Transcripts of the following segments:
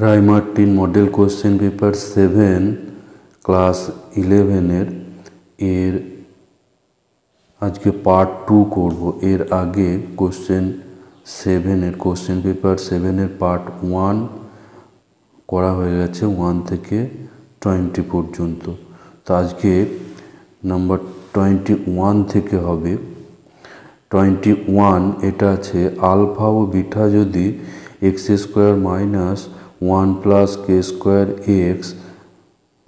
রায় Martin model question paper 7 class 11 এর আজকে part 2 করব। এর আগে কোশ্চেন পেপার 7 পার্ট 1 করা হয়ে গেছে, 1 থেকে 20 পর্যন্ত। তো আজকে নাম্বার 21 থেকে হবে। 21 এটা আছে আলফা ও বিটা যদি x square minus 1 plus K square x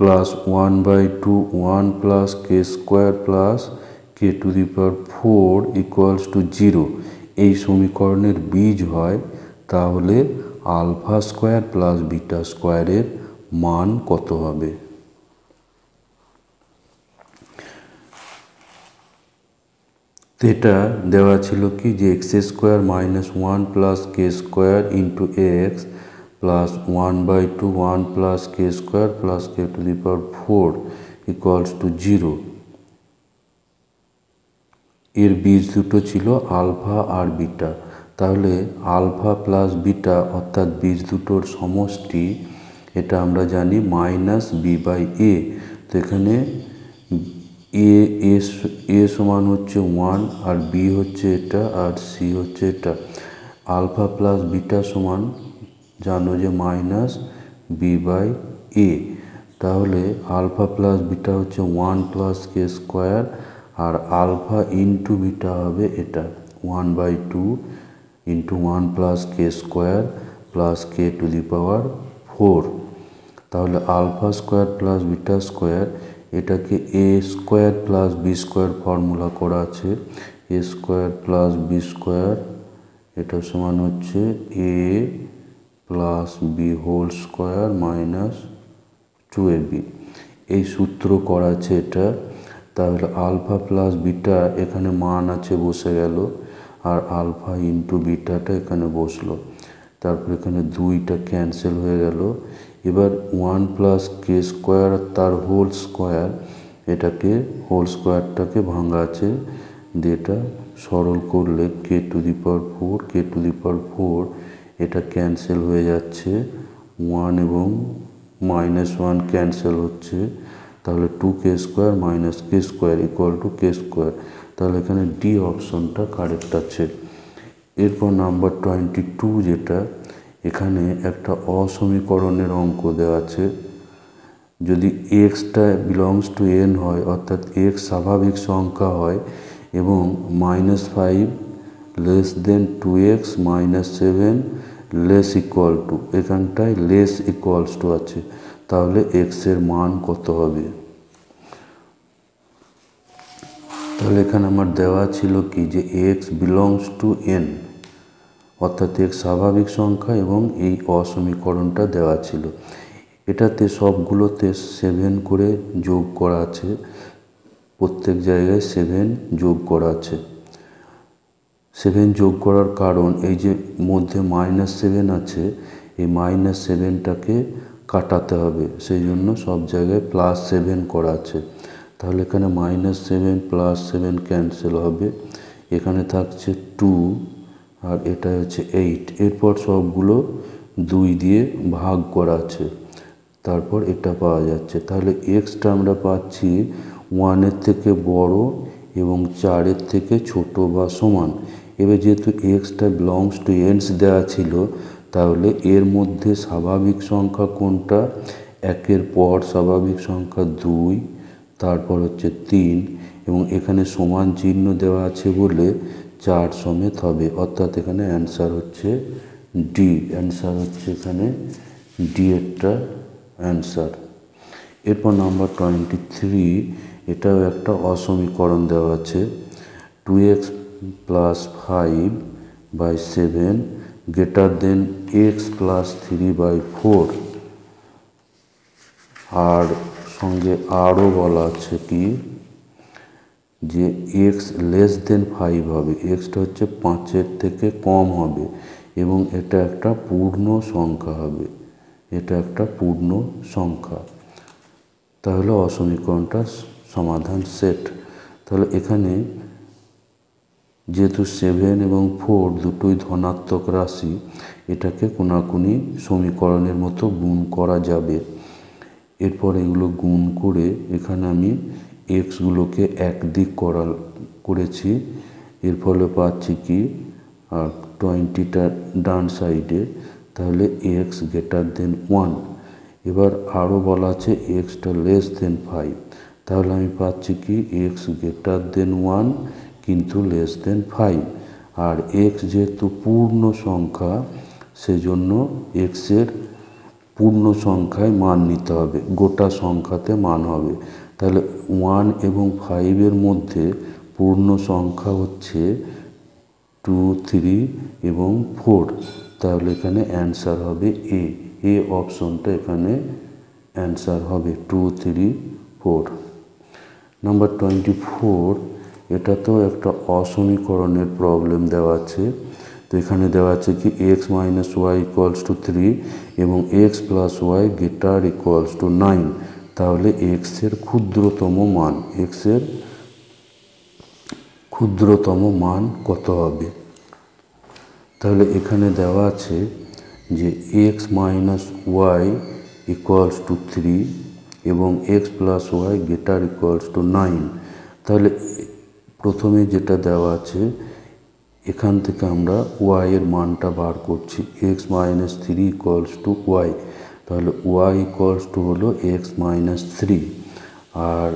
plus 1/2 1 plus K square plus K to the power 4 equals to 0 এই সমীকরণের বীজ হয়, তাহলে আলফা স্কোয়ার প্লাস বিটা স্কোয়ারের মান কত হবে? এটা দেওয়া ছিল কি যে x square minus 1 plus K square into x plus 1/2 1 plus K square plus K to the power 4 equals to 0। এর বীজ দুটো ছিল আলফা আর বিটা। তাহলে আলফা প্লাস বিটা অর্থাৎ বীজ দুটোর সমষ্টি, এটা আমরা জানি মাইনাস বি বাই এ। তো এখানে এ সমান হচ্ছে 1 আর বি হচ্ছে এটা আর সি হচ্ছে এটা। আলফা প্লাস বিটা সমান জানো যে মাইনাস বি বাই এ। তাহলে আলফা প্লাস বিটা হচ্ছে 1 প্লাস কে স্কোয়ার আর আলফা ইন্টু বিটা হবে এটা 1/2 into 1 plus K square plus K to the power 4। তাহলে alpha square plus beta square, এটাকে A square plus B square formula করা আছে। A square plus B square এটা সমান হচ্ছে A plus B whole square minus 2ab। এই সূত্র করা আছে এটা। তাহলে আলফা প্লাস বিটা এখানে মান আছে বসে গেল, আর আলফা ইন্টু বিটাটা এখানে বসলো। তারপর এখানে 2টা ক্যান্সেল হয়ে গেল। এবার 1 প্লাস কে স্কোয়ার তার হোল স্কোয়ার, এটাকে হোল স্কোয়ারটাকে ভাঙা আছে, যেটা সরল করলে কে to the power 4 K to the power 4 এটা ক্যান্সেল হয়ে যাচ্ছে, 1 এবং -1 ক্যান্সেল হচ্ছে। তাহলে 2কে square minus K square equal to K square. তাহলে এখানে ডি অপশনটা কারেক্ট আছে। এরপর নাম্বার 22 যেটা, এখানে একটা অসমীকরণের অঙ্ক দেওয়া আছে। যদি এক্সটা বিলংস টু এন হয়, অর্থাৎ এক্স স্বাভাবিক সংখ্যা হয় এবং -5 less than 2x -7 less equal to, এখানটায় লেস ইকুয়ালস টু আছে, তাহলে এক্স এর মান কত হবে? তাহলে এখানে আমার দেওয়া ছিল কি যে এক্স বিলংস টু এন, অর্থাৎ এক্স স্বাভাবিক সংখ্যা এবং এই অসমীকরণটা দেওয়া ছিল। এটাতে সবগুলোতে 7 করে যোগ করা আছে, প্রত্যেক জায়গায় 7 যোগ করা আছে। 7 যোগ করার কারণ এই যে মধ্যে -7 আছে, এই -7টাকে কাটাতে হবে, সেই জন্য সব জায়গায় +7 করা আছে। তাহলে এখানে -7 +7 ক্যান্সেল হবে, এখানে থাকছে 2 আর এটা হচ্ছে 8। এরপর সবগুলো 2 দিয়ে ভাগ করা আছে, তারপর এটা পাওয়া যাচ্ছে। তাহলে এক্সটা আমরা পাচ্ছি 1-এর থেকে বড় এবং 4-এর থেকে ছোট বা সমান। এবার যেহেতু এক্সটা বিলংস টু এন্স দেওয়া ছিল, তাহলে এর মধ্যে স্বাভাবিক সংখ্যা কোনটা? 1-এর পর স্বাভাবিক সংখ্যা 2, তারপর হচ্ছে 3 এবং এখানে সমান চিহ্ন দেওয়া আছে বলে 4 সমেত হবে, অর্থাৎ এখানে অ্যান্সার হচ্ছে ডি। অ্যান্সার হচ্ছে এখানে ডি এরটা অ্যান্সার। এরপর নাম্বার 23, এটাও একটা অসমীকরণ দেওয়া আছে। 2x + 5/7 greater than x + 3/4। আর সঙ্গে আরও বলা আছে কি যে x লেস দেন 5 হবে, এক্সটা হচ্ছে 5-এর থেকে কম হবে এবং এটা একটা পূর্ণ সংখ্যা হবে, এটা একটা পূর্ণ সংখ্যা। তাহলে অসমীকরণটার সমাধান সেট। তাহলে এখানে যেহেতু 7 এবং 4 দুটোই ধনাত্মক রাশি, এটাকে কোনাকুনি সমীকরণের মতো গুণ করা যাবে। এরপর এগুলো গুণ করে এখানে আমি এক্সগুলোকে একদিক করেছি। এর ফলে পাচ্ছি কি, আর 20টা ডান সাইডে, তাহলে এক্স গ্রেটার দেন 1। এবার আরও বলা আছে এক্সটা লেস দেন 5, তাহলে আমি পাচ্ছি কি এক্স গ্রেটার দেন 1 কিন্তু লেস দেন 5। আর এক্স যেহেতু পূর্ণ সংখ্যা, সেজন্য এক্সের পূর্ণ সংখ্যায় মান নিতে হবে, গোটা সংখ্যাতে মান হবে। তাহলে 1 এবং 5-এর মধ্যে পূর্ণ সংখ্যা হচ্ছে 2, 3 এবং 4। তাহলে এখানে অ্যান্সার হবে এ অপশনটা এখানে অ্যান্সার হবে 2, 3, 4। নাম্বার 24, এটাতেও একটা অসমীকরণের প্রবলেম দেওয়া আছে। তো এখানে দেওয়া আছে কি X minus Y equals to 3 এবং X plus Y greater equals to 9। তাহলে এক্সের ক্ষুদ্রতম মান কত হবে? তাহলে এখানে দেওয়া আছে যে X minus Y equals to 3 এবং X plus Y greater equals to 9। তাহলে প্রথমে যেটা দেওয়া আছে, এখান থেকে আমরা ওয়াই এর মানটা বার করছি। X minus 3 equals to Y, তাহলে ওয়াই ইকুয়ালস টু হলো এক্স মাইনাস 3। আর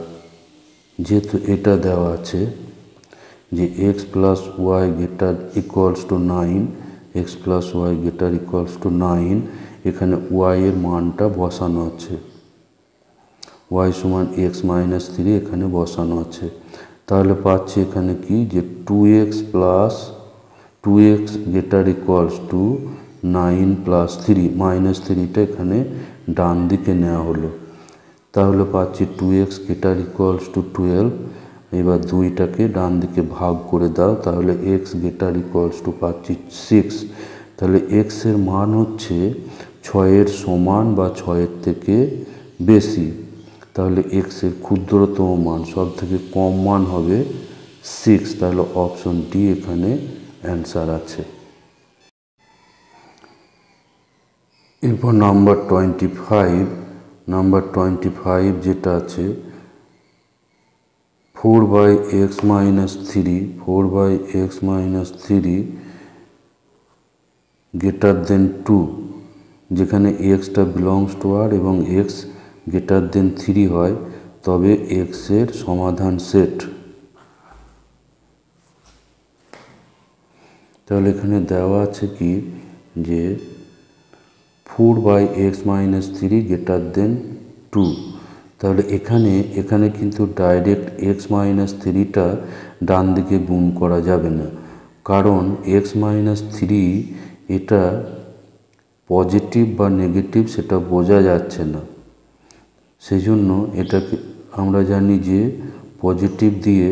যেহেতু এটা দেওয়া আছে যে X plus Y greater equals to 9, X plus Y greater equals to 9, এখানে ওয়াই এর মানটা বসানো আছে, ওয়াই সমান এক্স মাইনাস 3 এখানে বসানো আছে। তাহলে পাচ্ছি এখানে কি যে 2x greater equals to 9 plus 3, minus 3টা এখানে ডান দিকে নেওয়া হলো। তাহলে পাচ্ছি 2x গ্রেটার ইকুয়ালস টু 12। এবার 2টাকে ডান দিকে ভাগ করে দাও, তাহলে x গ্রেটার ইকুয়ালস টু পাচ্ছি 6। তাহলে x এর মান হচ্ছে 6-এর সমান বা 6-এর থেকে বেশি। তাহলে x এর ক্ষুদ্রতম মান, সব থেকে কম মান হবে 6। তাহলে অপশন ডি এখানে অ্যান্সার আছে। এরপর নাম্বার 25 যেটা আছে 4/x মাইনাস 3 গ্রেটার দেন 2, যেখানে এক্সটা বিলংস টু আর এবং এক্স গ্রেটার দেন 3 হয়, তবে এক্স এর সমাধান সেট। তাহলে এখানে দেওয়া আছে কি যে 4/x মাইনাস 3 গ্রেটার দেন 2। তাহলে এখানে কিন্তু ডাইরেক্ট এক্স মাইনাস 3টা ডান দিকে গুণ করা যাবে না, কারণ এক্স মাইনাস 3 এটা পজিটিভ বা নেগেটিভ সেটা বোঝা যাচ্ছে না। সেই জন্য এটাকে আমরা জানি যে পজিটিভ দিয়ে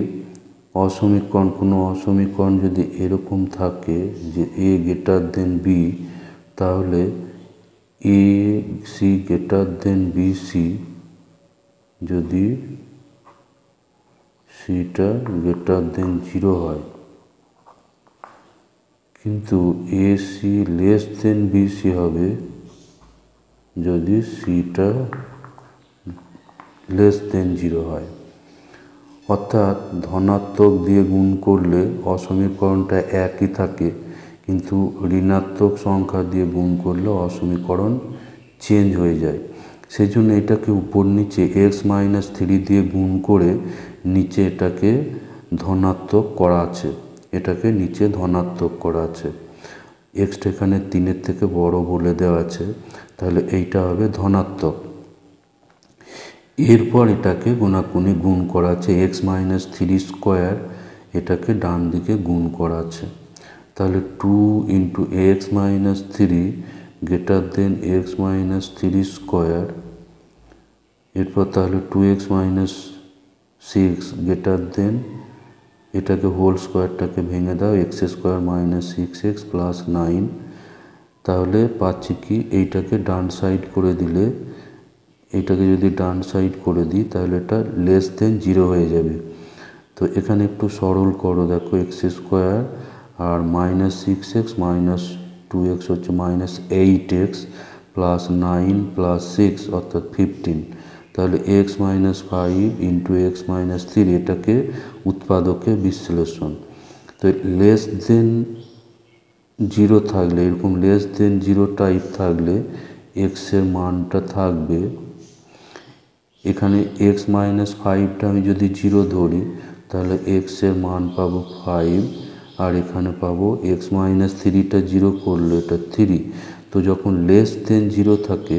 কোনো অসমীকরণ যদি এরকম থাকে যে এ গ্রেটার দেন বি, তাহলে A C greater than B C, যদি সিটা গ্রেটার দেন 0 হয়, কিন্তু A C less than B C হবে যদি সিটা লেস দেন 0 হয়। অর্থাৎ ধনাত্মক দিয়ে গুণ করলে অসমীকরণটা একই থাকে, কিন্তু ঋণাত্মক সংখ্যা দিয়ে গুণ করলে অসমীকরণ চেঞ্জ হয়ে যায়। সেই জন্য এটাকে উপর নিচে এক্স মাইনাস 3 দিয়ে গুণ করে নিচে এটাকে ধনাত্মক করা আছে, এক্সটা এখানে 3-এর থেকে বড় বলে দেওয়া আছে, তাহলে এইটা হবে ধনাত্মক। এরপর এটাকে কোনাকুনি গুণ করা আছে, এক্স মাইনাস 3 স্কোয়ার, এটাকে ডান দিকে গুণ করা আছে। তাহলে 2 into X minus 3 greater than x minus 3 square. এরপর তাহলে 2x মাইনাস 6 গ্রেটার দেন, এটাকে হোল স্কোয়ারটাকে ভেঙে দাও, x square minus 6x plus 9। তাহলে পাচ্ছি কি এইটাকে ডান সাইড করে দিলে, এইটাকে যদি ডান সাইড করে দিই তাহলে এটা লেস দেন 0 হয়ে যাবে। তো এখানে একটু সরল করো, দেখো এক্স স্কোয়ার আর মাইনাস 6x মাইনাস 2x হচ্ছে মাইনাস 8x প্লাস 9 প্লাস 6 অর্থাৎ 15। তাহলে x minus 5 into X minus 3, এটাকে উৎপাদকে বিশ্লেষণ। তো লেস দেন 0 থাকলে, এরকম লেস দেন 0 টাইপ থাকলে এক্সের মানটা থাকবে, এখানে এক্স মাইনাস 5টা আমি যদি 0 ধরি তাহলে এক্সের মান পাবো 5, আর এখানে পাবো এক্স মাইনাস 3টা 0 করলে এটা 3। তো যখন লেস দেন 0 থাকে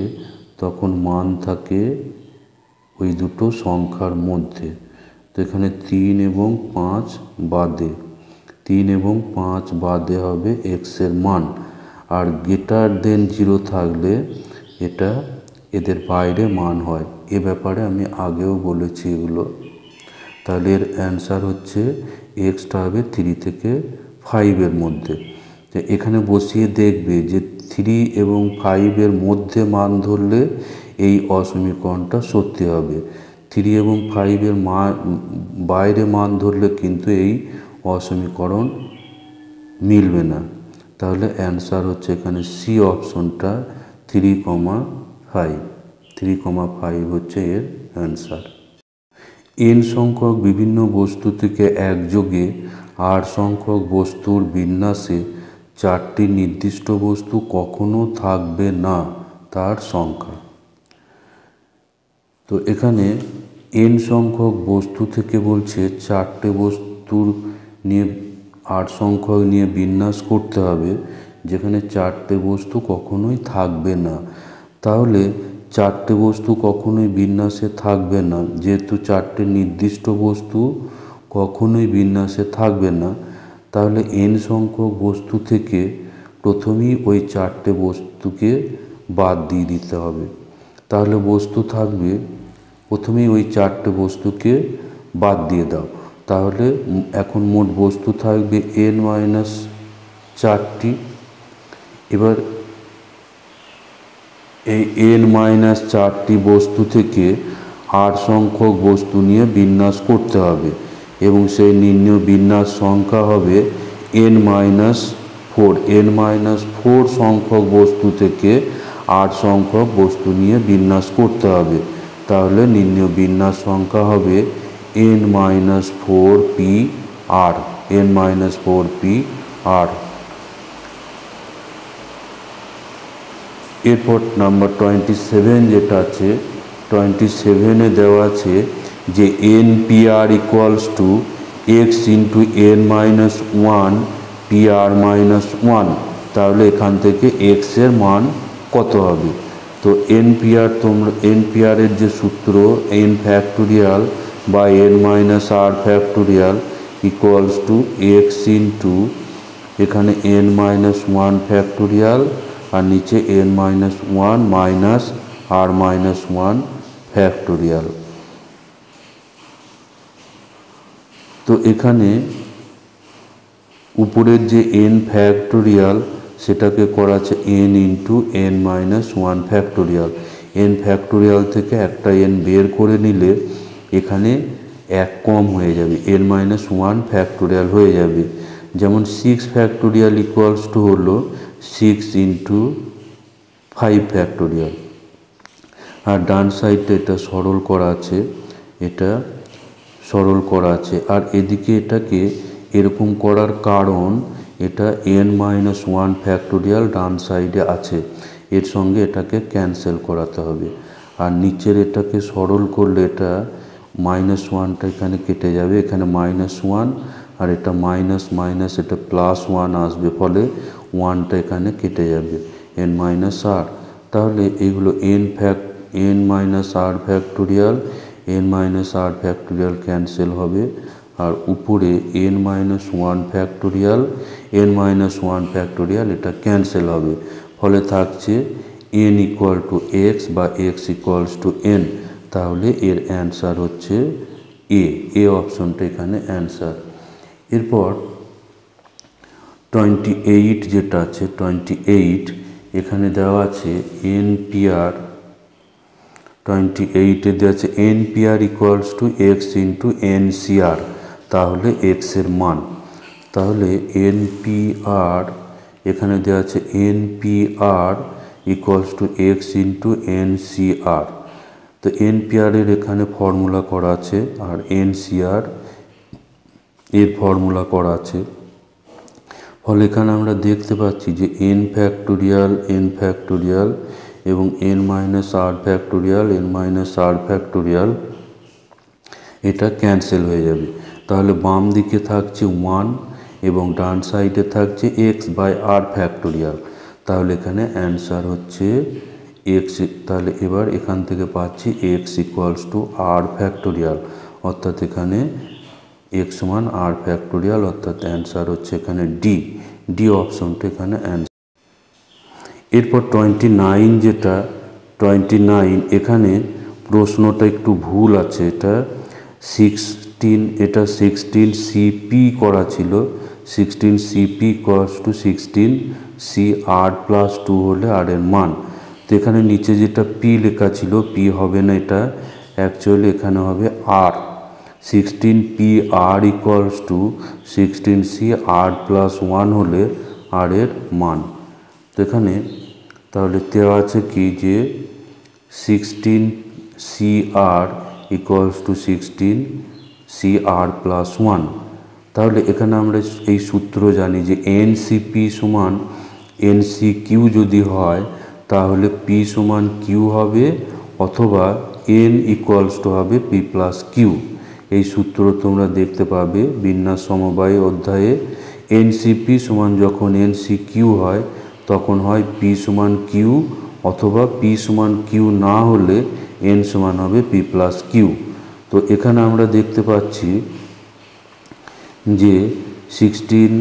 তখন মান থাকে ওই দুটো সংখ্যার মধ্যে। তো এখানে 3 এবং 5 বাদে, 3 এবং 5 বাদে হবে এক্সের মান। আর গ্রেটার দেন 0 থাকলে এটা এদের বাইরে মান হয়, এ ব্যাপারে আমি আগেও বলেছি এগুলো। তাহলে এর অ্যান্সার হচ্ছে এক্সটা হবে 3 থেকে 5-এর মধ্যে। তো এখানে বসিয়ে দেখবে যে 3 এবং 5-এর মধ্যে মান ধরলে এই অসমীকরণটা সত্যি হবে, 3 এবং 5-এর বাইরে মান ধরলে কিন্তু এই অসমীকরণ মিলবে না। তাহলে অ্যান্সার হচ্ছে এখানে সি অপশনটা 3,5, 3,5 হচ্ছে এর অ্যান্সার। এন সংখ্যক বিভিন্ন বস্তু থেকে একযোগে আর সংখ্যক বস্তুর বিন্যাসে 4টি নির্দিষ্ট বস্তু কখনো থাকবে না তার সংখ্যা। তো এখানে এন সংখ্যক বস্তু থেকে বলছে 4টে বস্তুর নিয়ে 8 সংখ্যক নিয়ে বিন্যাস করতে হবে, যেখানে 4টে বস্তু কখনোই থাকবে না। তাহলে 4টে বস্তু কখনোই বিন্যাসে থাকবে না, যেহেতু 4টে নির্দিষ্ট বস্তু কখনোই বিন্যাসে থাকবে না, তাহলে এন সংখ্যক বস্তু থেকে প্রথমেই ওই 4টে বস্তুকে বাদ দিয়ে দিতে হবে। তাহলে বস্তু থাকবে, প্রথমেই ওই 4টে বস্তুকে বাদ দিয়ে দাও। তাহলে এখন মোট বস্তু থাকবে n মাইনাস 4টি। এবার এই n মাইনাস 4টি বস্তু থেকে 8 সংখ্যক বস্তু নিয়ে বিন্যাস করতে হবে, এবং সেই নির্ণয় বিন্যাস সংখ্যা হবে n মাইনাস 4। n মাইনাস 4 সংখ্যক বস্তু থেকে 8 সংখ্যক বস্তু নিয়ে বিন্যাস করতে হবে। তাহলে নির্ণয় বিন্যাস সংখ্যা হবে n minus 4p/r, n minus 4p/r। এরপর নাম্বার 27 যেটা আছে, 27-এ দেওয়া আছে যে npr equals to x into n minus 1 pr minus 1। তাহলে এখান থেকে এক্স এর মান কত হবে? তো npr এর যে সূত্র n ফ্যাক্টোরিয়াল বা n minus r factorial equals to x into এখানে n মাইনাস 1 ফ্যাক্টোরিয়াল আর নিচে n minus 1 minus r minus 1 factorial. তো এখানে উপরের যে n ফ্যাক্টোরিয়াল সেটাকে করা আছে n into n minus 1 factorial. n factorial থেকে একটা n বের করে নিলে এখানে 1 কম হয়ে যাবে, n মাইনাস 1 ফ্যাক্টোরিয়াল হয়ে যাবে। যেমন 6 ফ্যাক্টোরিয়াল ইকুয়ালস টু হলো 6 ইন্টু 5 ফ্যাক্টোরিয়াল। আর ডান সাইডটা এটা সরল করা আছে, এটা সরল করা আছে। আর এদিকে এটাকে এরকম করার কারণ এটা n মাইনাস 1 ফ্যাক্টোরিয়াল ডান সাইডে আছে, এর সঙ্গে এটাকে ক্যান্সেল করাতে হবে। আর নিচের এটাকে সরল করলে এটা মাইনাস 1টা এখানে কেটে যাবে, এখানে মাইনাস 1 আর এটা মাইনাস মাইনাস এটা প্লাস 1 আসবে, ফলে 1টা এখানে কেটে যাবে, n মাইনাস r। তাহলে এইগুলো n minus r factorial n minus r factorial cancel হবে, আর উপরে n minus 1 factorial n minus 1 factorial এটা ক্যান্সেল হবে, ফলে থাকছে n ইকুয়াল টু এক্স বা এক্স ইকুয়ালস টু n। তাহলে এর অ্যান্সার হচ্ছে এ অপশনটা এখানে অ্যান্সার। এরপর 28 যেটা আছে, 28 এখানে দেওয়া আছে npr, 28-এ দেওয়া আছে npr equals to x into ncr। তাহলে এক্স এর মান, তাহলে NPR এখানে দেওয়া আছে NPR equals to x into NCR। তো NPR এর এখানে ফর্মুলা করা আছে আর NCR এর ফর্মুলা করা আছে, ফলে এখানে আমরা দেখতে পাচ্ছি যে n ফ্যাক্টোরিয়াল এবং n মাইনাস r ফ্যাক্টোরিয়াল এটা ক্যান্সেল হয়ে যাবে। তাহলে বাম দিকে থাকছে 1 এবং ডান সাইডে থাকছে এক্স বাই আর ফ্যাক্টোরিয়াল। তাহলে এখানে অ্যান্সার হচ্ছে এক্স। তাহলে এবার এখান থেকে পাচ্ছি X equals to R factorial, অর্থাৎ এখানে এক্স সমান আর ফ্যাক্টোরিয়াল, অর্থাৎ অ্যান্সার হচ্ছে এখানে ডি অপশনটা এখানে অ্যান্সার। এরপর 29 যেটা 29 এখানে প্রশ্নটা একটু ভুল আছে, এটা 16 সিপি করা ছিল, 16 CP equals to 16 C R plus 2 হলে আর এর মান। তো এখানে নিচে যেটা পি লেখা ছিল, পি হবে না, এটা অ্যাকচুয়ালি এখানে হবে R. 16 P R equals to 16 C R plus 1 হলে আর এর মান। তো এখানে তাহলে দেওয়া আছে কি যে 16 C R equals to 16 C R plus 1। তাহলে এখানে আমরা এই সূত্র জানি যে এনসিপি সমান এনসিকিউ যদি হয় তাহলে পি সমান কিউ হবে, অথবা এন ইকুয়ালস টু হবে পি প্লাস কিউ। এই সূত্র তোমরা দেখতে পাবে বিন্যাস সমবায় অধ্যায়ে। এনসিপি সমান যখন এনসিকিউ হয় তখন হয় পি সমান কিউ, অথবা পি সমান কিউ না হলে এন সমান হবে পি প্লাস কিউ। তো এখানে আমরা দেখতে পাচ্ছি যে 16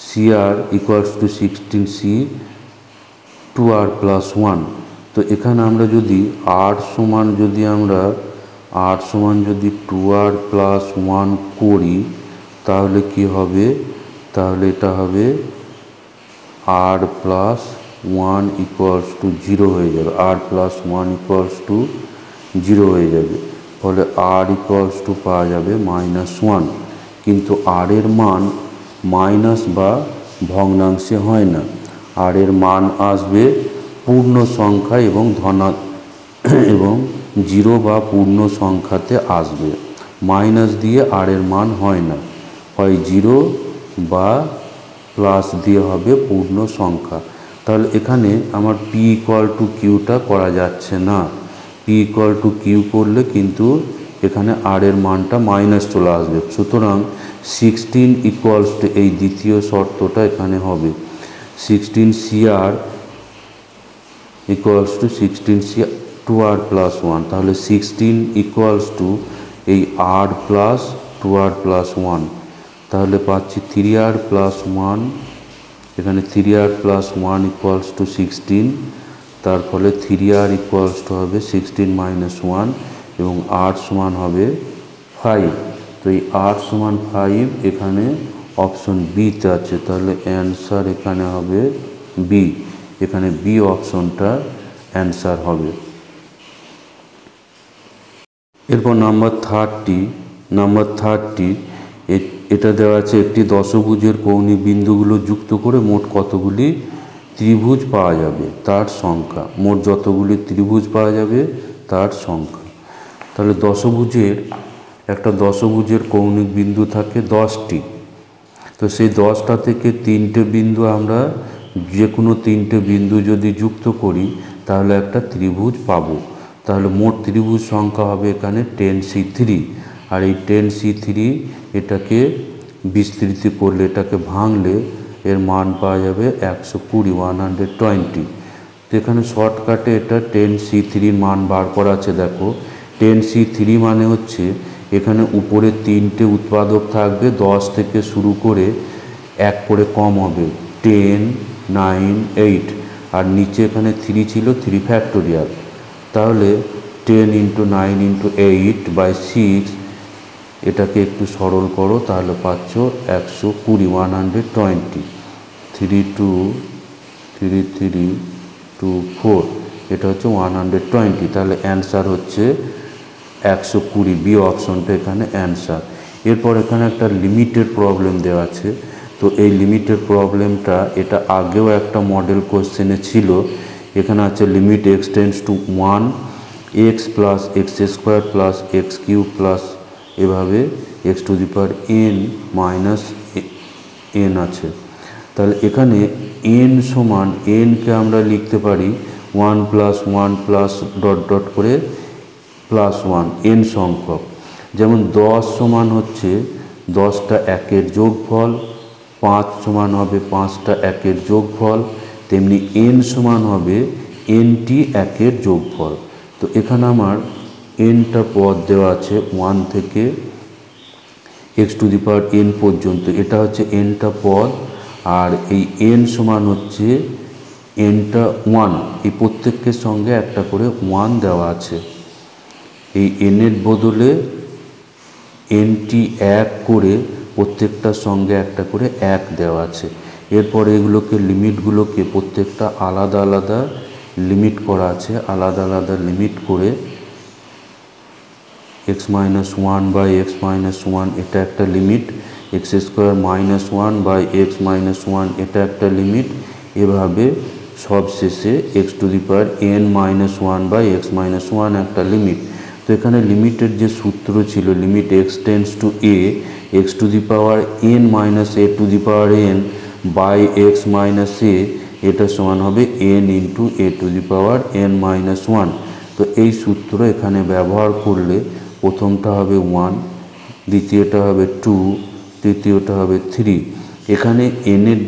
CR equals to 16 C 2R plus 1। তো এখানে আমরা যদি আর সমান যদি 2R প্লাস 1 করি তাহলে কি হবে, তাহলে এটা হবে আর প্লাস 1 ইকুয়ালস টু 0 হয়ে যাবে, আর প্লাস 1 ইকুয়ালস টু 0 হয়ে যাবে, ফলে আর ইকুয়ালস টু পাওয়া যাবে -1। কিন্তু আর এর মান মাইনাস বা ভগ্নাংশে হয় না, আর এর মান আসবে পূর্ণ সংখ্যা এবং এবং 0 বা পূর্ণ সংখ্যাতে আসবে। মাইনাস দিয়ে আর এর মান হয় না, হয় 0 বা প্লাস দিয়ে হবে পূর্ণ সংখ্যা। তাহলে এখানে আমার পি ইকুয়াল টু কিউটা করা যাচ্ছে না, পি ইকুয়াল টু কিউ করলে কিন্তু এখানে আর এর মানটা মাইনাস চলে আসবে। সুতরাং 16 ইকুয়ালস টু এই দ্বিতীয় শর্তটা এখানে হবে 16 CR equals to 16 C 2R plus 1। তাহলে 16 ইকুয়ালস টু এই আর প্লাস 2R প্লাস 1, তাহলে পাচ্ছি 3R প্লাস 1, এখানে 3R প্লাস 1 ইকুয়ালস টু 16, তার ফলে 3R ইকুয়ালস টু হবে 16 মাইনাস 1 এবং আর সমান হবে 5। তো এই আর সমান 5 এখানে অপশন বিতে আছে, তাহলে অ্যান্সার এখানে হবে বি, এখানে বি অপশনটা অ্যান্সার হবে। এরপর নাম্বার 30 এটা দেওয়া আছে একটি দশভুজের কৌণিক বিন্দুগুলো যুক্ত করে মোট কতগুলি ত্রিভুজ পাওয়া যাবে তার সংখ্যা, মোট যতগুলি ত্রিভুজ পাওয়া যাবে তার সংখ্যা। তাহলে একটা দশভুজের কৌণিক বিন্দু থাকে 10টি। তো সেই 10টা থেকে 3টে বিন্দু আমরা যে কোনো 3টে বিন্দু যদি যুক্ত করি তাহলে একটা ত্রিভুজ পাবো। তাহলে মোট ত্রিভুজ সংখ্যা হবে এখানে 10C3, আর এই 10C3 এটাকে বিস্তৃত করলে, এটাকে ভাঙলে এর মান পাওয়া যাবে 120 তো এখানে শর্টকাটে এটা 10C3 মান বার করা আছে। দেখো 10C3 মানে হচ্ছে এখানে উপরে 3টে উৎপাদক থাকবে, 10 থেকে শুরু করে 1 করে কম হবে 10, 9, 8, আর নিচে এখানে 3 ছিল 3 ফ্যাক্টোরিয়াল। তাহলে 10 × 9 × 8/6, এটাকে একটু সরল করো তাহলে পাচ্ছ 120 3 2 3 3 2 4, এটা হচ্ছে 120। তাহলে অ্যান্সার হচ্ছে 120, বি অপশনটা এখানে অ্যান্সার। এরপর এখানে একটা লিমিটের প্রবলেম দেওয়া আছে। তো এই লিমিটের প্রবলেমটা এটা আগেও একটা মডেল কোশ্চেনে ছিল। এখানে আছে limit X tends to 1 X plus X square plus X cube plus এভাবে X to the power N minus N আছে। তাহলে এখানে এন সমান এনকে আমরা লিখতে পারি 1 প্লাস ডট ডট করে +1 এন সংখ্যক। যেমন 10 সমান হচ্ছে 10টা একের যোগফল, 5 সমান হবে 5টা একের যোগফল, তেমনি এন সমান হবে এনটি একের যোগফল। তো এখানে আমার এনটা পদ দেওয়া আছে 1 থেকে x to the power N পর্যন্ত, এটা হচ্ছে এনটা পদ। আর এই এন সমান হচ্ছে এনটা 1, এই প্রত্যেকের সঙ্গে একটা করে 1 দেওয়া আছে। এই এনের বদলে এনটি 1 করে প্রত্যেকটার সঙ্গে একটা করে 1 দেওয়া আছে। এরপর এগুলোকে লিমিটগুলোকে প্রত্যেকটা আলাদা আলাদা লিমিট করা আছে, আলাদা আলাদা লিমিট করে x minus 1 by X minus 1 এটা একটা limit, X square minus 1 by X minus 1 এটা একটা লিমিট। এভাবে সব শেষে X to the power N minus 1 by X minus 1 একটা লিমিট। তো এখানে লিমিটের যে সূত্র ছিল limit X tends to A X to the power N minus A to the power N by X minus A, এটা সমান হবে N into A to the power N minus 1। তো এই সূত্র এখানে ব্যবহার করলে প্রথমটা হবে 1, দ্বিতীয়টা হবে 2, তৃতীয়টা হবে 3। এখানে এনের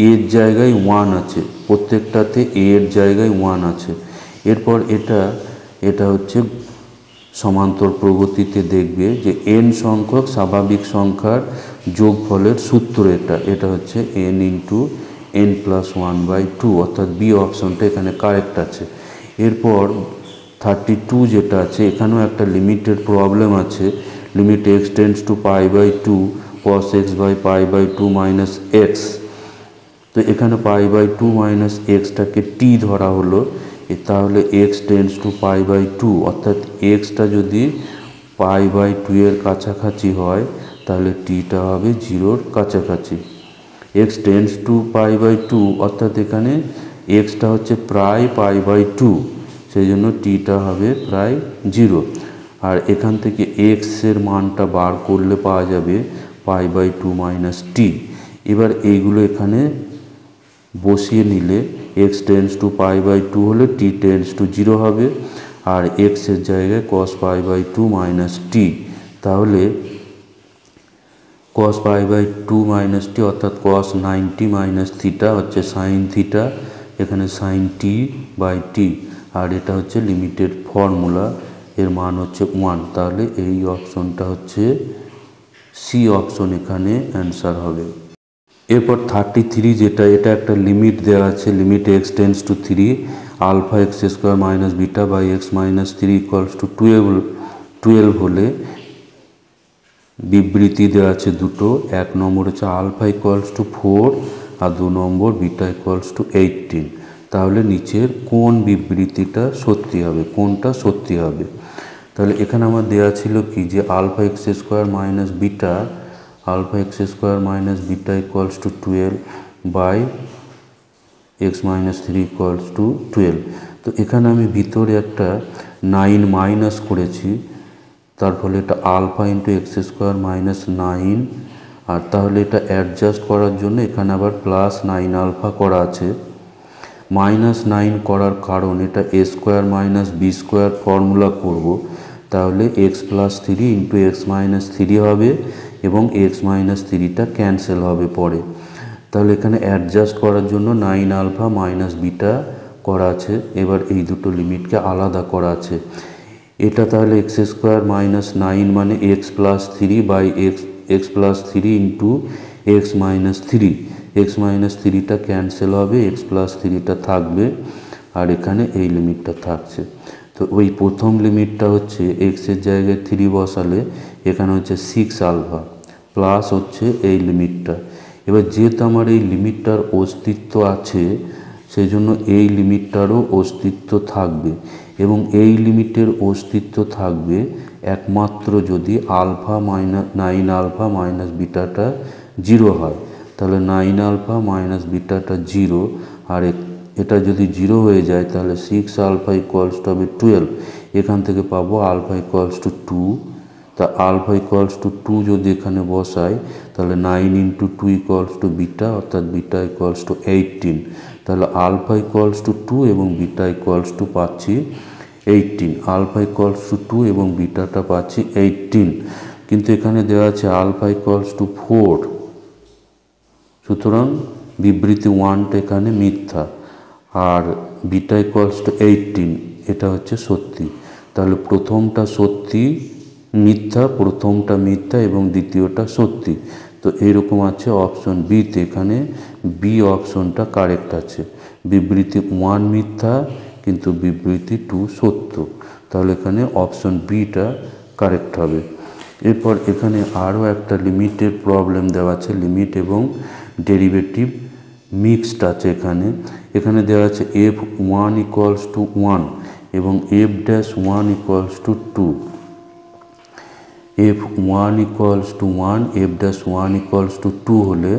এর জায়গায় 1 আছে, প্রত্যেকটাতে এর জায়গায় 1 আছে। এরপর এটা হচ্ছে সমান্তর প্রগতিতে দেখবে যে এন সংখ্যক স্বাভাবিক সংখ্যার যোগফলের সূত্র এটা হচ্ছে এন ইন্টু এন প্লাস 1/2, অর্থাৎ বি অপশনটা এখানে কারেক্ট আছে। এরপর 32 যেটা আছে এখানেও একটা লিমিটের প্রবলেম আছে। Limit X tends to π/2 cos x by π/2 minus X. তো এখানে π/2 মাইনাস এক্সটাকে টি ধরা হলো, তাহলে এক্স টেন্স টু π/2 অর্থাৎ এক্সটা যদি π/2 এর কাছাকাছি হয় তাহলে টিটা হবে 0-র কাছাকাছি। এক্স টেন্স টু π/2 অর্থাৎ এখানে এক্সটা হচ্ছে প্রায় π/2, সেই জন্য টিটা হবে প্রায় 0। আর এখান থেকে এক্সের মানটা বার করলে পাওয়া যাবে π/2 মাইনাস টি। এবার এইগুলো এখানে বসিয়ে নিলে এক্স টেন্স টু π/2 হলে টি টেন্স টু 0 হবে, আর এক্সের জায়গায় cos π/2 মাইনাস টি। তাহলে cos π/2 মাইনাস টি অর্থাৎ cos 90 মাইনাস থিটা হচ্ছে সাইন থিটা, এখানে সাইন টি বাই টি। আর এটা হচ্ছে লিমিটেড ফর্মুলা, এর মান হচ্ছে 1। তাহলে এই অপশনটা হচ্ছে সি অপশন এখানে অ্যান্সার হবে। এরপর 33 যেটা, এটা একটা লিমিট দেওয়া আছে। Limit X tends to 3 alpha X square minus beta by X minus 3 equals to 12 হলে বিবৃতি দেওয়া আছে দুটো। 1 নম্বর হচ্ছে আলফা ইকুয়ালস টু 4 আর 2 নম্বর বিটা ইকুয়ালস টু 18। তাহলে নিচের কোন বিবৃতিটা সত্যি হবে, কোনটা সত্যি হবে? তাহলে এখানে আমার দেওয়া ছিল কি যে alpha X square minus beta equals to 12 by X minus 3 equals to 12। তো এখানে আমি ভিতরে একটা 9 মাইনাস করেছি, তার ফলে এটা alpha into X square minus 9। আর তাহলে এটা অ্যাডজাস্ট করার জন্য এখানে আবার প্লাস 9 আলফা করা আছে। -9 করার কারণ এটা A square minus B square formula করব, তাহলে X plus 3 into X minus 3 হবে এবং এক্স মাইনাস 3টা ক্যান্সেল হবে পরে। তাহলে এখানে অ্যাডজাস্ট করার জন্য 9 আলফা মাইনাস বিটা করা আছে। এবার এই দুটো লিমিটকে আলাদা করা আছে। এটা তাহলে এক্স স্কোয়ার মাইনাস 9 মানে X plus 3 by X plus 3 into X minus 3। X minus 3টা ক্যান্সেল হবে, এক্স প্লাস 3টা থাকবে, আর এখানে এই লিমিটটা থাকছে। তো ওই প্রথম লিমিটটা হচ্ছে এক্সের জায়গায় 3 বসালে এখানে হচ্ছে 6 আলফা প্লাস হচ্ছে এই লিমিটটা। এবার যেহেতু আমার এই লিমিটটার অস্তিত্ব আছে, সেই জন্য এই লিমিটটারও অস্তিত্ব থাকবে, এবং এই লিমিটের অস্তিত্ব থাকবে একমাত্র যদি আলফা মাইনাস 9 আলফা মাইনাস বিটাটা 0 হয়। তাহলে 9 আলফা মাইনাস বিটাটা 0, আর এটা যদি 0 হয়ে যায় তাহলে 6 আলফা ইকুয়ালস টু হবে 12। এখান থেকে পাবো আলফা ইকুয়ালস টু 2। তা আলফা ইকুয়ালস টু 2 যদি এখানে বসাই তাহলে 9 ইন্টু 2 ইকুয়ালস টু বিটা, অর্থাৎ বিটা ইকুয়ালস টু 18। তাহলে আলফা ইকুয়ালস টু 2 এবং বিটা ইকুয়ালস টু পাচ্ছি 18। আলফা ইকুয়ালস টু 2 এবং বিটাটা পাচ্ছি 18, কিন্তু এখানে দেওয়া আছে আলফা ইকুয়ালস টু 4। সুতরাং বিবৃতি 1টা এখানে মিথ্যা, আর বিটা ইকুয়ালস টু 18 এটা হচ্ছে সত্যি। তাহলে প্রথমটা সত্যি মিথ্যা, প্রথমটা মিথ্যা এবং দ্বিতীয়টা সত্যি। তো এইরকম আছে অপশন বিতে, এখানে বি অপশনটা কারেক্ট আছে। বিবৃতি 1 মিথ্যা কিন্তু বিবৃতি 2 সত্য, তাহলে এখানে অপশন বিটা কারেক্ট হবে। এরপর এখানে আরও একটা লিমিটের প্রবলেম দেওয়া আছে, লিমিট এবং ডেরিভেটিভ মিক্সড আছে। এখানে দেওয়া আছে f1 ইকুয়ালস টু 1 এবং f'1 equals to 2। f1 equals to 1, f'1 equals to 2 হলে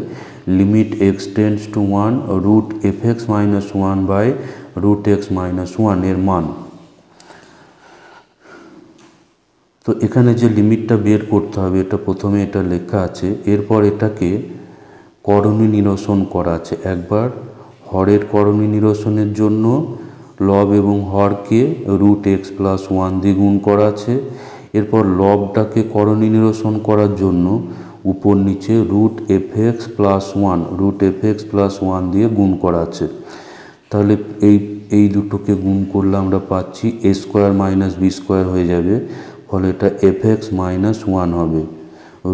limit X tends to 1 root fx minus 1 by root X minus 1 এর মান। তো এখানে যে লিমিটটা বের করতে হবে এটা প্রথমে এটা লেখা আছে, এরপর এটাকে করণী নিরসন করা আছে। একবার হরের করণী নিরসনের জন্য লব এবং হরকে রুট এক্স প্লাস 1 দিয়ে গুণ করা আছে। এরপর লবটাকে করণী নিরসন করার জন্য উপর নিচে রুট fx প্লাস 1 দিয়ে গুণ করা আছে। তাহলে এই দুটোকে গুণ করলে আমরা পাচ্ছি a square minus B square হয়ে যাবে, ফলে এটা fx মাইনাস 1 হবে।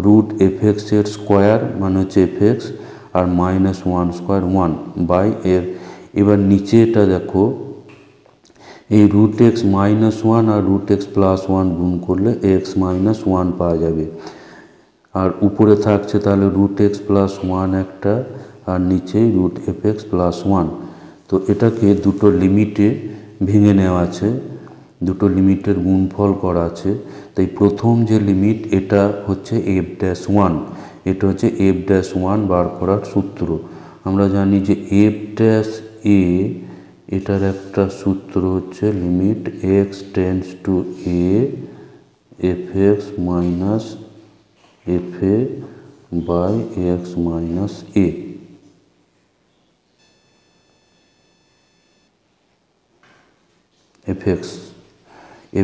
রুট fx এর স্কোয়ার মানে হচ্ছে fx, আর মাইনাস 1 স্কোয়ার 1 বাই এর। এবার নিচে এটা দেখো, এই রুট এক্স মাইনাস 1 আর রুট এক্স প্লাস 1 গুণ করলে এক্স মাইনাস 1 পাওয়া যাবে। আর উপরে থাকছে তাহলে রুট এক্স প্লাস 1 একটা, আর নিচেই রুট fx প্লাস 1। তো এটাকে দুটো লিমিটে ভেঙে নেওয়া আছে, দুটো লিমিটের গুণফল করা আছে। তাই প্রথম যে লিমিট এটা হচ্ছে f'1, এটা হচ্ছে f'1 বার করার সূত্র। আমরা জানি যে f'(a) এটার একটা সূত্র হচ্ছে limit x tends to a fx minus fa by x minus a।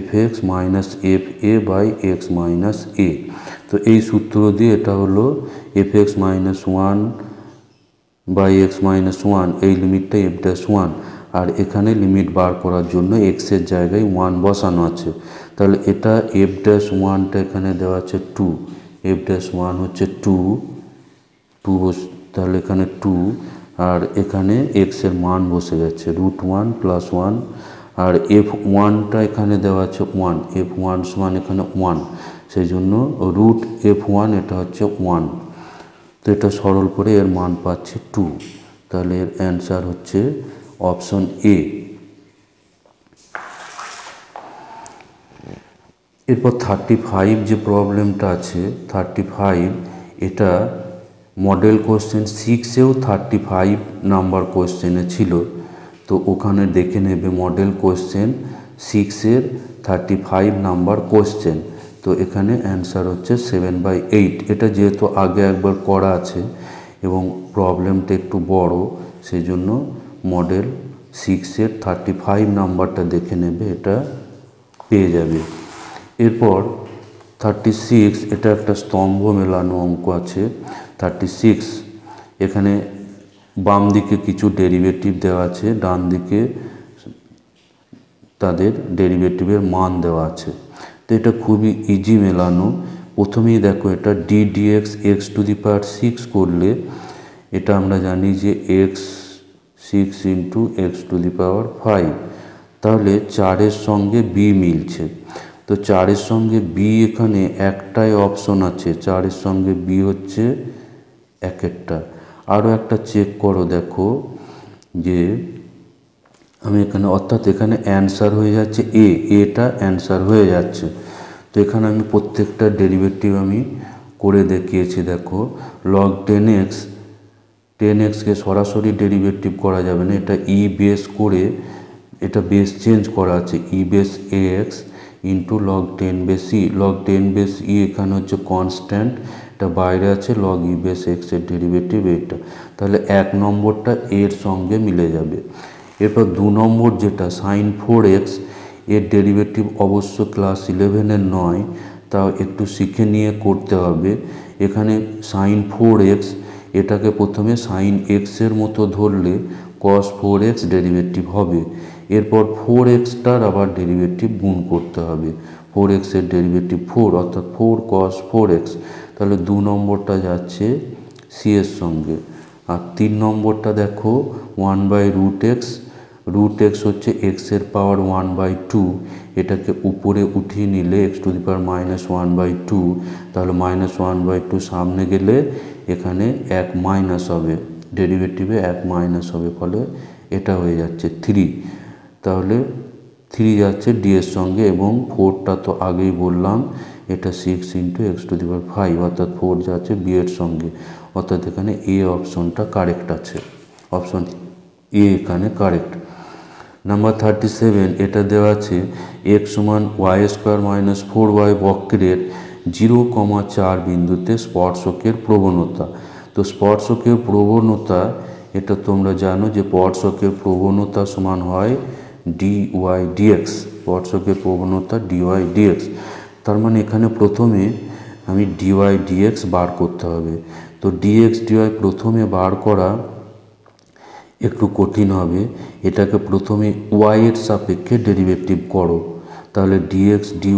fx minus fa by x minus a। তো এই সূত্র দিয়ে এটা হলো fx minus 1 by x minus 1, এই লিমিটটা f'1। আর এখানে লিমিট বার করার জন্য x এর জায়গায় 1 বসানো আছে। তাহলে এটা f'1টা এখানে দেওয়া আছে 2, f'1 হচ্ছে 2, তাহলে এখানে 2, আর এখানে x এর মান বসে গেছে রুট 1 প্লাস 1, আর f'1টা এখানে দেওয়া আছে 1, f'1 সমান এখানে 1, সেই জন্য রুট f'1 এটা হচ্ছে 1। তো এটা সরল করে এর মান পাচ্ছি 2, তাহলে এর অ্যান্সার হচ্ছে অপশন এ। এরপর 35 যে প্রবলেমটা আছে, 35 এটা মডেল কোশ্চেন 6এও 35 নাম্বার কোশ্চেনে ছিল। তো ওখানে দেখে নেবে মডেল কোশ্চেন 6-এর 35 নাম্বার কোশ্চেন। তো এখানে অ্যান্সার হচ্ছে 7/8। এটা যেহেতু আগে একবার করা আছে এবং প্রবলেমটা একটু বড়, সেই জন্য মডেল 6-এর 35 নাম্বারটা দেখে নেবে, এটা পেয়ে যাবে। এরপর 36, এটা একটা স্তম্ভ মেলানো অঙ্ক আছে। 36 এখানে বাম দিকে কিছু ডেরিভেটিভ দেওয়া আছে, ডান দিকে তাদের ডেরিভেটিভের মান দেওয়া আছে। তো এটা খুবই ইজি মেলানো। প্রথমেই দেখো এটা D DX X to the power 6 করলে এটা আমরা জানি যে X 6 into X to the power 5, তাহলে 4-এর সঙ্গে বি মিলছে। তো 4-এর সঙ্গে বি এখানে একটাই অপশন আছে, 4-এর সঙ্গে বি হচ্ছে এক একটা। আরও একটা চেক করো, দেখো যে আমি এখানে অর্থাৎ এখানে অ্যান্সার হয়ে যাচ্ছে এটা অ্যান্সার হয়ে যাচ্ছে। তো এখানে আমি প্রত্যেকটা ডেরিভেটিভ আমি করে দেখিয়েছি। দেখো লগ 10x কে সরাসরি ডেরিভেটিভ করা যাবে না, এটা বেস করে এটা বেস চেঞ্জ করা আছে, base ax into log 10 base e. Log 10 base e এখানে হচ্ছে কনস্ট্যান্ট, এটা বাইরে আছে, লগ বেস এক্স এর ডেরিভেটিভ এটা, তাহলে 1 নম্বরটা এর সঙ্গে মিলে যাবে। এরপর 2 নম্বর যেটা sin 4x এর ডেরিভেটিভ অবশ্য ক্লাস 11-এর নয়, তাও একটু শিখে নিয়ে করতে হবে। এখানে sin 4x এটাকে প্রথমে sin x এর মতো ধরলে cos 4x ডেরিভেটিভ হবে, এরপর 4xটার আবার ডেরিভেটিভ গুণ করতে হবে, 4x এর ডেরিভেটিভ 4 অর্থাৎ 4 cos 4x, তাহলে 2 নম্বরটা যাচ্ছে সি এর সঙ্গে। আর 3 নম্বরটা দেখো 1/√x, √x হচ্ছে x এর পাওয়ার 1/2, এটাকে উপরে উঠিয়ে নিলে x⁻⁻1/2, তাহলে -1/2 সামনে গেলে এখানে 1 মাইনাস হবে, ডেরিভেটিভে 1 মাইনাস হবে, ফলে এটা হয়ে যাচ্ছে 3, তাহলে 3 যাচ্ছে ডি এর সঙ্গে, এবং 4টা তো আগেই বললাম এটা 6 × x⁵, অর্থাৎ 4 যাচ্ছে বি এর সঙ্গে, অর্থাৎ এখানে এ অপশনটা কারেক্ট আছে, অপশন এ এখানে কারেক্ট। নাম্বার 37 এটা দেওয়া আছে x = y² - 4y বক্রের 0,4 বিন্দুতে স্পর্শকের প্রবণতা। তো স্পর্শকের প্রবণতা এটা তোমরা জানো যে স্পর্শকের প্রবণতা সমান হয় dy/dx, স্পর্শকের প্রবণতা dy/dx, তার মানে এখানে প্রথমে আমি dy/dx বার করতে হবে। তো dx dy প্রথমে বার করা একটু কঠিন হবে, এটাকে প্রথমে y এর সাপেক্ষে ডেরিভেটিভ করো, তাহলে dx dy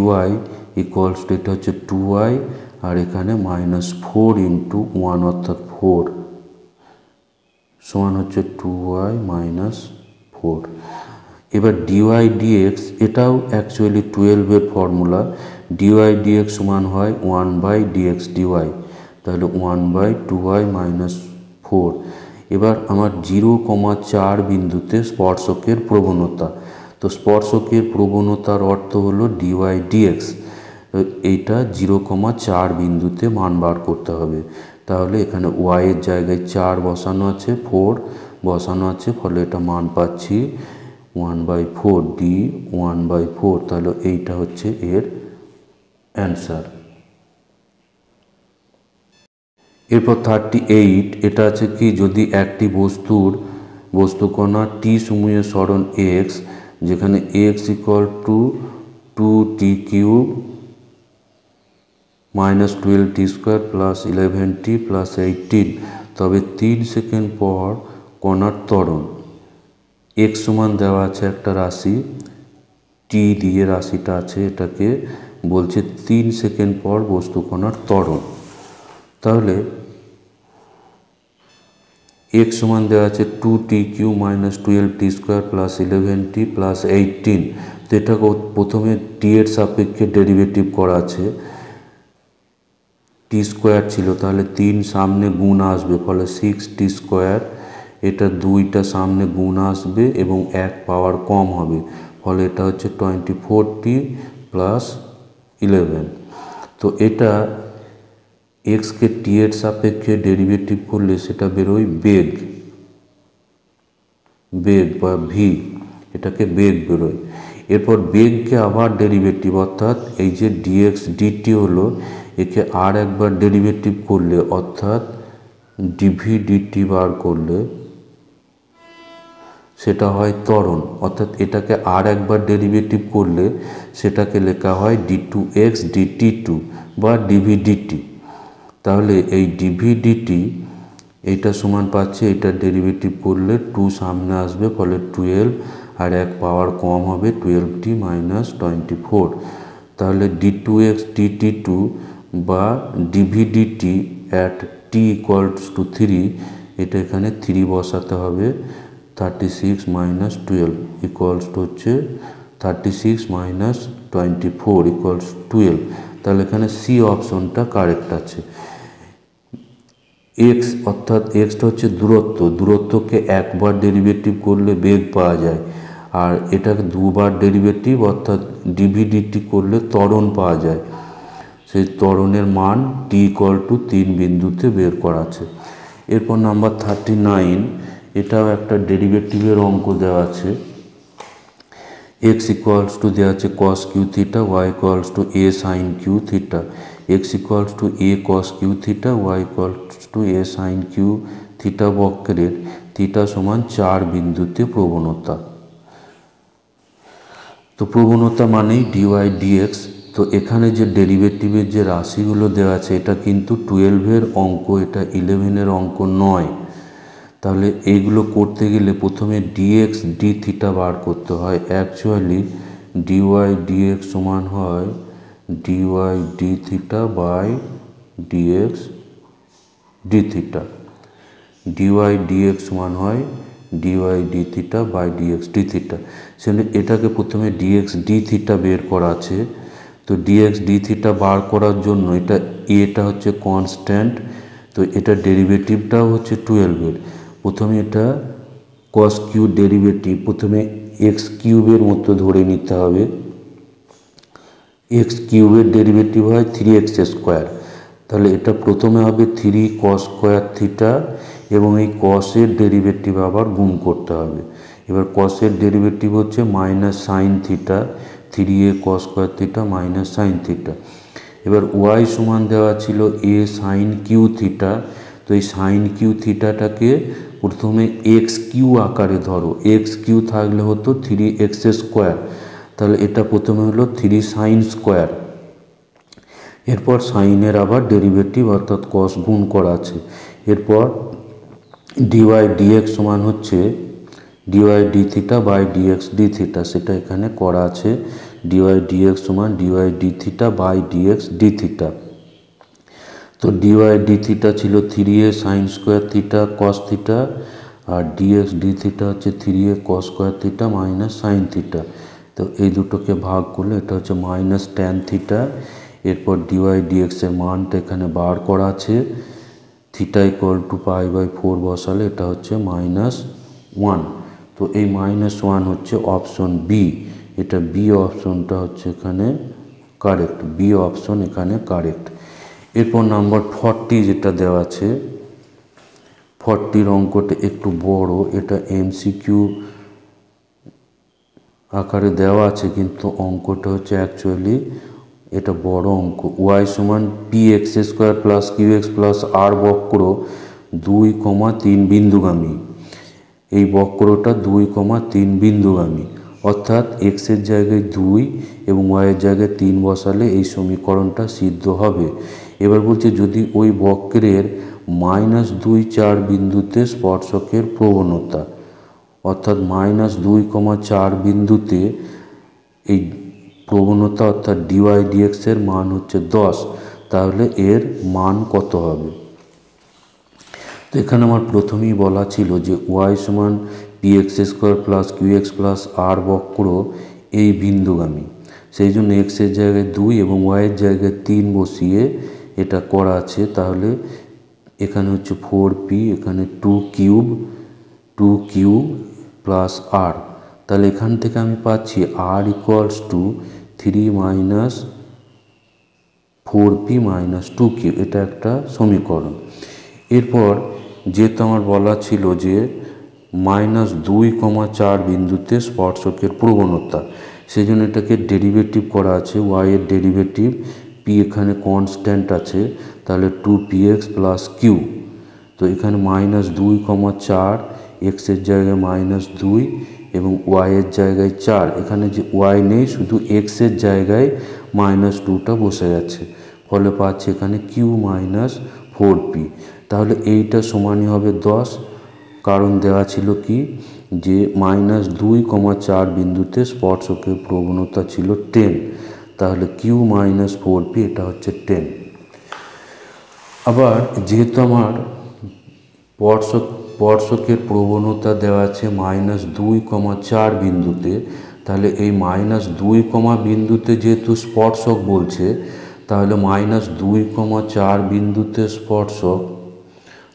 ইকুয়ালস টু এটা হচ্ছে 2y, আর এখানে -4 × 1 অর্থাৎ 4 সমান হচ্ছে 2y - 4। এবার dy/dx এটাও অ্যাকচুয়ালি 12 এর ফর্মুলা, dy/dx সমান হয় 1/dx dy, তাহলে 1/2y - 4। এবার আমার 0,4 বিন্দুতে স্পর্শকের প্রবণতা, তো স্পর্শকের প্রবণতার অর্থ হলো dy/dx, এইটা 0,4 বিন্দুতে মান বার করতে হবে, তাহলে এখানে y এর জায়গায় 4 বসানো আছে, 4 বসানো আছে, ফলে এটা মান পাচ্ছি 1/4 d 1/4, তাহলে এইটা হচ্ছে এর অ্যান্সার। এরপর 38 এটা আছে কি, যদি একটি বস্তুকণা t সময়ে সরণ x, যেখানে x = 2t³ - 12t² + 11t + 18, তবে 3 সেকেন্ড পর কণার ত্বরণ x সমান দেওয়া আছে একটা রাশি t দিয়ে, রাশিটা আছে, এটাকে বলছে 3 সেকেন্ড পর বস্তুকণার ত্বরণ, তাহলে x সমান দেওয়া আছে 2t³ - 12t² + 11t + 18, তো এটাকে প্রথমে t এর সাপেক্ষে ডেরিভেটিভ করা আছে, t² ছিল, তাহলে 3 সামনে গুণ আসবে, ফলে 6t², এটা 2টা সামনে গুণ আসবে এবং 1 পাওয়ার কম হবে, ফলে এটা হচ্ছে 24t + 11। তো এটা এক্সকে টি এর সাপেক্ষে ডেরিভেটিভ করলে সেটা বেরোয় বেগ বা ভি, এটাকে বেগ বেরোয়। এরপর বেগকে আবার ডেরিভেটিভ, অর্থাৎ এই যে ডিএক্স ডিটি হলো, একে আর একবার ডেরিভেটিভ করলে অর্থাৎ ডিভি ডিটি বার করলে সেটা হয় ত্বরণ, অর্থাৎ এটাকে আর একবার ডেরিভেটিভ করলে সেটাকে লেখা হয় d2x dt2 বা ডিভি ডিটি। তাহলে এই ডিভি ডিটি এইটা সমান পাচ্ছে, এটা ডেরিভেটিভ করলে 2 সামনে আসবে, ফলে 12, আর 1 পাওয়ার কম হবে 12t - 24, তাহলে d2x dt2 বা ডিভি ডিটি অ্যাট t = 3, এটা এখানে 3 বসাতে হবে, 36 - 12 হচ্ছে 36 - 24 = 12, তাহলে এখানে সি অপশনটা কারেক্ট আছে। এক্স অর্থাৎ এক্সটা হচ্ছে দূরত্বকে একবার ডেরিভেটিভ করলে বেগ পাওয়া যায়, আর এটাকে দুবার ডেরিভেটিভ অর্থাৎ ডিভিডিটি করলে ত্বরণ পাওয়া যায়, সেই ত্বরণের মান t=3 বিন্দুতে বের করা আছে। এরপর নাম্বার 39, এটাও একটা ডেরিভেটিভের অঙ্ক দেওয়া আছে। x = দেওয়া আছে cos q theta, y = a sin q theta, x = a cos q theta, y = a sin q theta বক্রের থিটা সমান 4 বিন্দুতে প্রবণতা। তো প্রবণতা মানেই dy dx। তো এখানে যে ডেরিভেটিভের যে রাশিগুলো দেওয়া আছে এটা কিন্তু 12-এর অঙ্ক, এটা 11-এর অঙ্ক নয়। তাহলে এইগুলো করতে গেলে প্রথমে dx d থিটা বার করতে হয়। অ্যাকচুয়ালি dy dx সমান হয় dy d theta by dx d theta, dy dx সমান হয় dy d theta by dx d theta. সেখানে এটাকে প্রথমে dx d থিটা বের করা আছে। তো dx d থিটা বার করার জন্য এটা হচ্ছে কনস্ট্যান্ট, তো এটা ডেরিভেটিভটাও হচ্ছে 12-এর। প্রথমে এটা cos কিউ ডেরিভেটিভ প্রথমে এক্স কিউবের মতো ধরে নিতে হবে। এক্স কিউবের ডেরিভেটিভ হয় 3x²। তাহলে এটা প্রথমে হবে 3cos² থিটা এবং এই কসের ডেরিভেটিভ আবার গুণ করতে হবে। এবার কসের ডেরিভেটিভ হচ্ছে minus sine theta, 3a cos² theta minus sine theta. এবার ওয়াই সমান দেওয়া ছিল a সাইন কিউ থিটা। তো এই সাইন কিউ থিটাটাকে প্রথমে এক্স কিউ আকারে ধরো, এক্স কিউ থাকলে হতো 3x²। তাহলে এটা প্রথমে হলো 3 সাইন স্কোয়ার। এরপর সাইনের আবার ডেরিভেটিভ অর্থাৎ কস গুণ করা আছে। এরপর ডিওয়াই ডিএক্স সমান হচ্ছে dy d theta by dx d theta, সেটা এখানে করা আছে। ডিওয়াই ডিএক্স সমান dy d theta by dx d theta. তো ডিওয়াই ডি থিটা ছিল 3a sin² theta cos theta, আর ডিএক্স ডি থিটা হচ্ছে 3a cos² theta minus sine theta. তো এই দুটোকে ভাগ করলে এটা হচ্ছে মাইনাস ট্যান থিটা। এরপর ডিওয়াই ডিএক্সের মানটা এখানে বার করা আছে, থিটা = π/4 বসালে এটা হচ্ছে -1। তো এই -1 হচ্ছে অপশন বি, এটা বি অপশনটা হচ্ছে এখানে কারেক্ট, বি অপশন এখানে কারেক্ট। এরপর নাম্বার 40 যেটা দেওয়া আছে, 40-র অঙ্কটা একটু বড়, এটা এমসিকিউ আকারে দেওয়া আছে কিন্তু অঙ্কটা হচ্ছে অ্যাকচুয়ালি এটা বড় অঙ্ক। y সমান px² plus qx plus r বক্র 2,3 বিন্দুগামী। এই বক্রটা 2,3 বিন্দুগামী, অর্থাৎ x এর জায়গায় 2 এবং y এর জায়গায় 3 বসালে এই সমীকরণটা সিদ্ধ হবে। এবার বলছে যদি ওই বক্রের -2, 4 বিন্দুতে স্পর্শকের প্রবণতা, অর্থাৎ -2,4 বিন্দুতে এই প্রবণতা অর্থাৎ ডিওয়াই ডিএক্সের মান হচ্ছে 10, তাহলে এর মান কত হবে? তো এখানে আমার প্রথমেই বলা ছিল যে y সমান px² plus qx plus r বক্র এই বিন্দুগামী, সেই জন্য x এর জায়গায় 2 এবং y এর জায়গায় 3 বসিয়ে এটা করা আছে। তাহলে এখানে হচ্ছে 4p, এখানে 2 কিউব প্লাস r। তাহলে এখান থেকে আমি পাচ্ছি r = 3 - 4p - 2q, এটা একটা সমীকরণ। এরপর যেহেতু আমার বলা ছিল যে -2,4 বিন্দুতে স্পর্শকের প্রবণতা, সেই জন্য এটাকে ডেরিভেটিভ করা আছে, y এর ডেরিভেটিভ, p এখানে কনস্ট্যান্ট আছে, তাহলে 2px প্লাস q। তো এখানে -2,4, x এর জায়গায় -2 এবং y এর জায়গায় 4, এখানে যে y নেই শুধু x এর জায়গায় -2টা বসে গেছে, ফলে পাচ্ছি এখানে q - 4p। তাহলে এইটা সমানই হবে 10, কারণ দেওয়া ছিল কি যে -2,4 বিন্দুতে স্পর্শকের প্রবণতা ছিল 10, তাহলে q - 4p এটা হচ্ছে 10। আবার যেহেতু আমার স্পর্শকের প্রবণতা দেওয়া আছে -2,4 বিন্দুতে, তাহলে এই -2, বিন্দুতে যেহেতু স্পর্শক বলছে, তাহলে -2,4 বিন্দুতে স্পর্শক,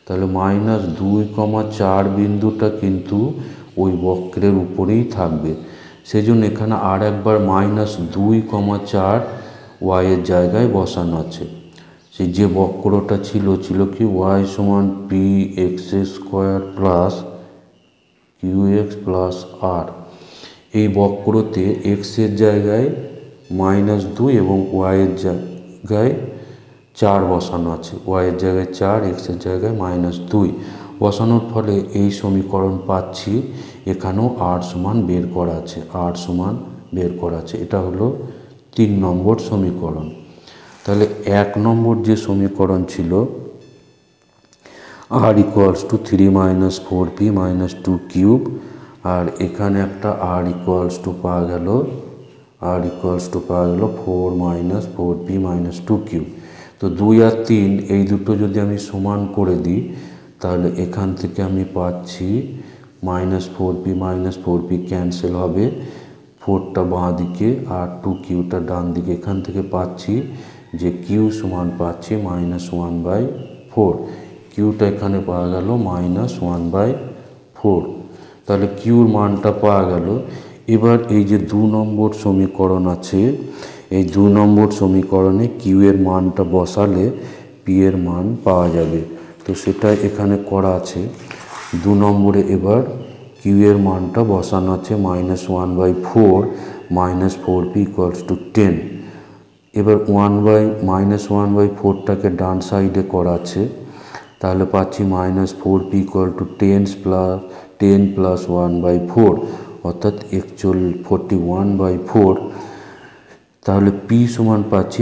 তাহলে -2,4 বিন্দুটা কিন্তু ওই বক্রের উপরেই থাকবে। সেজন্য এখানে আর একবার -2,4 ওয়াইয়ের জায়গায় বসানো আছে। সেই যে বক্রটা ছিল কি ওয়াই সমান p x square plus q x plus r. এই বক্রতে এক্সের জায়গায় -2 এবং ওয়াইয়ের জায়গায় 4 বসানো আছে। ওয়াইয়ের জায়গায় 4, এক্সের জায়গায় -2 বসানোর ফলে এই সমীকরণ পাচ্ছি। এখানেও আর সমান বের করা আছে, আর সমান বের করা আছে। এটা হলো 3 নম্বর সমীকরণ। তাহলে 1 নম্বর যে সমীকরণ ছিল r = 3 - 4p - 2 কিউব, আর এখানে একটা r = পাওয়া গেল 4 - 4p - 2 কিউব। তো 2 আর 3 এই দুটো যদি আমি সমান করে দিই তাহলে এখান থেকে আমি পাচ্ছি -4p - 4p ক্যান্সেল হবে, 4টা বাঁ দিকে আর 2 কিউটা ডান দিকে। এখান থেকে পাচ্ছি যে কিউ সমান পাচ্ছি -1/4। কিউটা এখানে পাওয়া গেল -1/4। তাহলে কিউর মানটা পাওয়া গেল। এবার এই যে 2 নম্বর সমীকরণ আছে, এই 2 নম্বর সমীকরণে কিউ এর মানটা বসালে পি এর মান পাওয়া যাবে। তো সেটা এখানে করা আছে। 2 নম্বরে এবার কিউ এর মানটা বসানো আছে -1/4 - 4p = 10। এবার -1/4টাকে ডান সাইডে করা আছে, তাহলে পাচ্ছি -4p = 10 + 1/4 অর্থাৎ 41/4। তাহলে পি সমান পাচ্ছি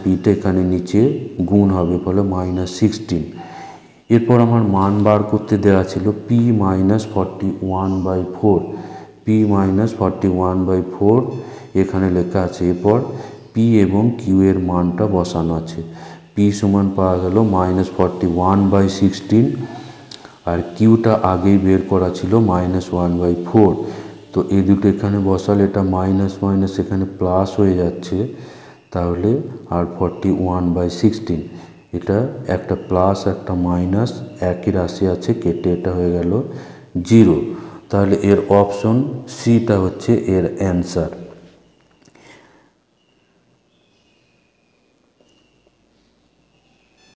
-পিটা এখানে নিচে গুণ হবে, ফলে -16। এরপর আমার মান বার করতে দেওয়া ছিল পি -41/4, পি -41/4 এখানে লেখা আছে। এরপর পি এবং কিউ এর মানটা বসানো আছে। পি সমান পাওয়া গেল -41/16, আর কিউটা আগেই বের করা ছিল -1/4। তো এই দুটো এখানে বসালে এটা মাইনাস মাইনাস এখানে প্লাস হয়ে যাচ্ছে, তাহলে আর 41/16, এটা একটা প্লাস একটা মাইনাস একই রাশি আছে, কেটে এটা হয়ে গেল 0। তাহলে এর অপশন সিটা হচ্ছে এর অ্যান্সার।